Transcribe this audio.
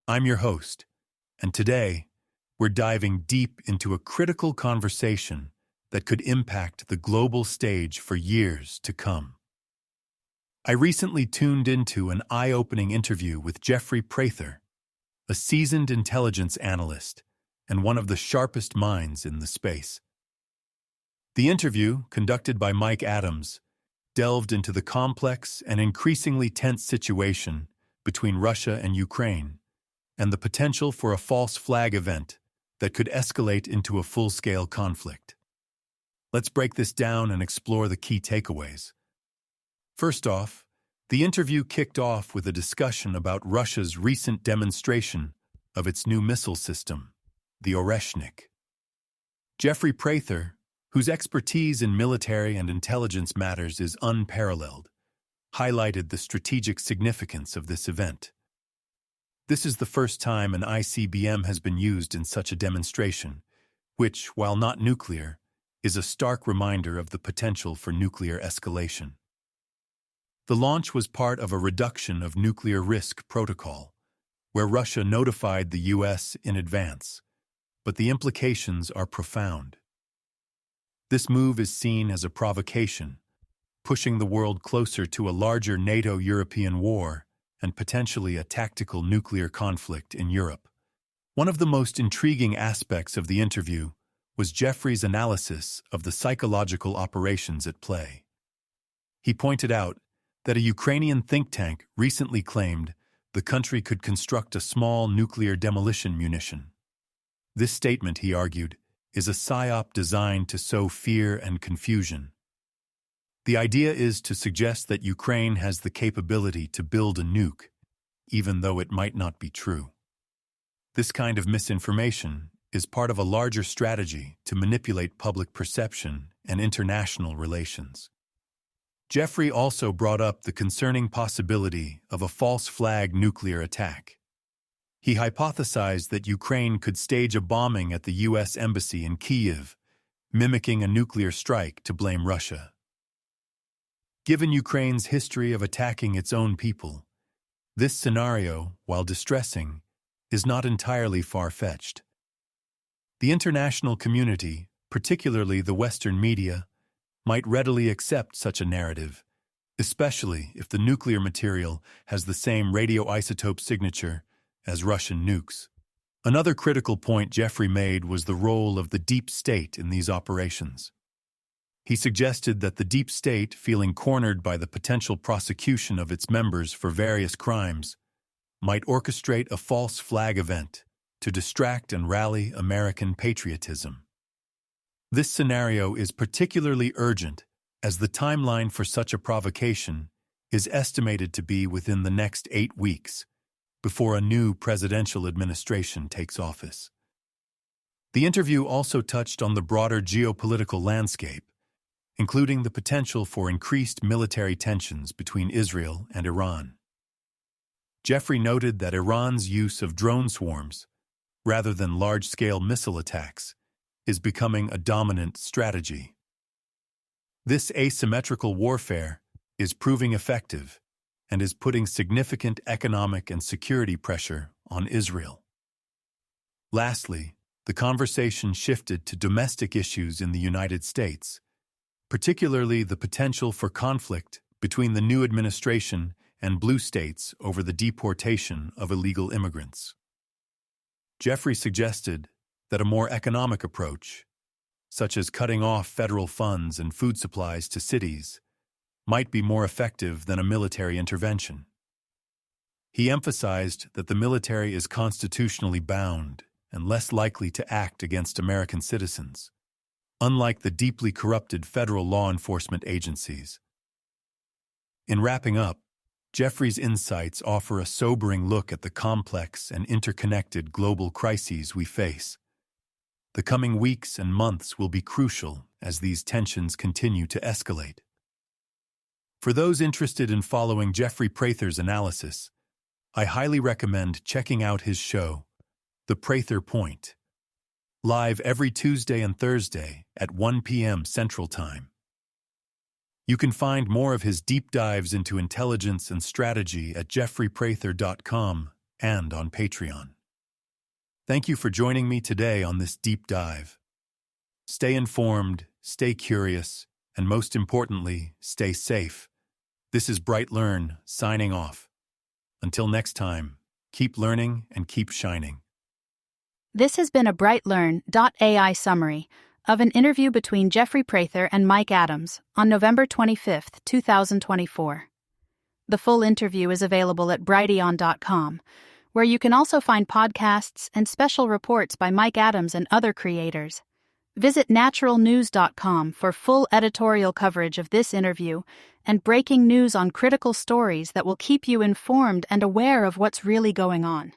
I'm your host, and today we're diving deep into a critical conversation that could impact the global stage for years to come. I recently tuned into an eye-opening interview with Jeffrey Prather, a seasoned intelligence analyst and one of the sharpest minds in the space. The interview, conducted by Mike Adams, delved into the complex and increasingly tense situation between Russia and Ukraine and the potential for a false flag event that could escalate into a full-scale conflict. Let's break this down and explore the key takeaways. First off, the interview kicked off with a discussion about Russia's recent demonstration of its new missile system, the Oreshnik. Jeffrey Prather, whose expertise in military and intelligence matters is unparalleled, highlighted the strategic significance of this event. This is the first time an ICBM has been used in such a demonstration, which, while not nuclear, is a stark reminder of the potential for nuclear escalation. The launch was part of a reduction of nuclear risk protocol, where Russia notified the U.S. in advance, but the implications are profound. This move is seen as a provocation, pushing the world closer to a larger NATO-European war and potentially a tactical nuclear conflict in Europe. One of the most intriguing aspects of the interview was Jeffrey's analysis of the psychological operations at play. He pointed out that a Ukrainian think tank recently claimed the country could construct a small nuclear demolition munition. This statement, he argued, is a psyop designed to sow fear and confusion. The idea is to suggest that Ukraine has the capability to build a nuke, even though it might not be true. This kind of misinformation is part of a larger strategy to manipulate public perception and international relations. Jeffrey also brought up the concerning possibility of a false flag nuclear attack. He hypothesized that Ukraine could stage a bombing at the U.S. Embassy in Kyiv, mimicking a nuclear strike to blame Russia. Given Ukraine's history of attacking its own people, this scenario, while distressing, is not entirely far-fetched. The international community, particularly the Western media, might readily accept such a narrative, especially if the nuclear material has the same radioisotope signature as Russian nukes. Another critical point Jeffrey made was the role of the deep state in these operations. He suggested that the deep state, feeling cornered by the potential prosecution of its members for various crimes, might orchestrate a false flag event to distract and rally American patriotism. This scenario is particularly urgent as the timeline for such a provocation is estimated to be within the next 8 weeks, before a new presidential administration takes office. The interview also touched on the broader geopolitical landscape, including the potential for increased military tensions between Israel and Iran. Jeffrey noted that Iran's use of drone swarms, rather than large-scale missile attacks, is becoming a dominant strategy. This asymmetrical warfare is proving effective and is putting significant economic and security pressure on Israel. Lastly, the conversation shifted to domestic issues in the United States, particularly the potential for conflict between the new administration and blue states over the deportation of illegal immigrants. Jeffrey suggested that a more economic approach, such as cutting off federal funds and food supplies to cities, might be more effective than a military intervention. He emphasized that the military is constitutionally bound and less likely to act against American citizens, unlike the deeply corrupted federal law enforcement agencies. In wrapping up, Jeffrey's insights offer a sobering look at the complex and interconnected global crises we face. The coming weeks and months will be crucial as these tensions continue to escalate. For those interested in following Jeffrey Prather's analysis, I highly recommend checking out his show, The Prather Point, live every Tuesday and Thursday at 1 p.m. Central Time. You can find more of his deep dives into intelligence and strategy at jeffreyprather.com and on Patreon. Thank you for joining me today on this deep dive. Stay informed, stay curious, and most importantly, stay safe. This is BrightLearn signing off. Until next time, keep learning and keep shining. This has been a BrightLearn.ai summary of an interview between Jeffrey Prather and Mike Adams on November 25, 2024. The full interview is available at brighteon.com, where you can also find podcasts and special reports by Mike Adams and other creators. Visit naturalnews.com for full editorial coverage of this interview and breaking news on critical stories that will keep you informed and aware of what's really going on.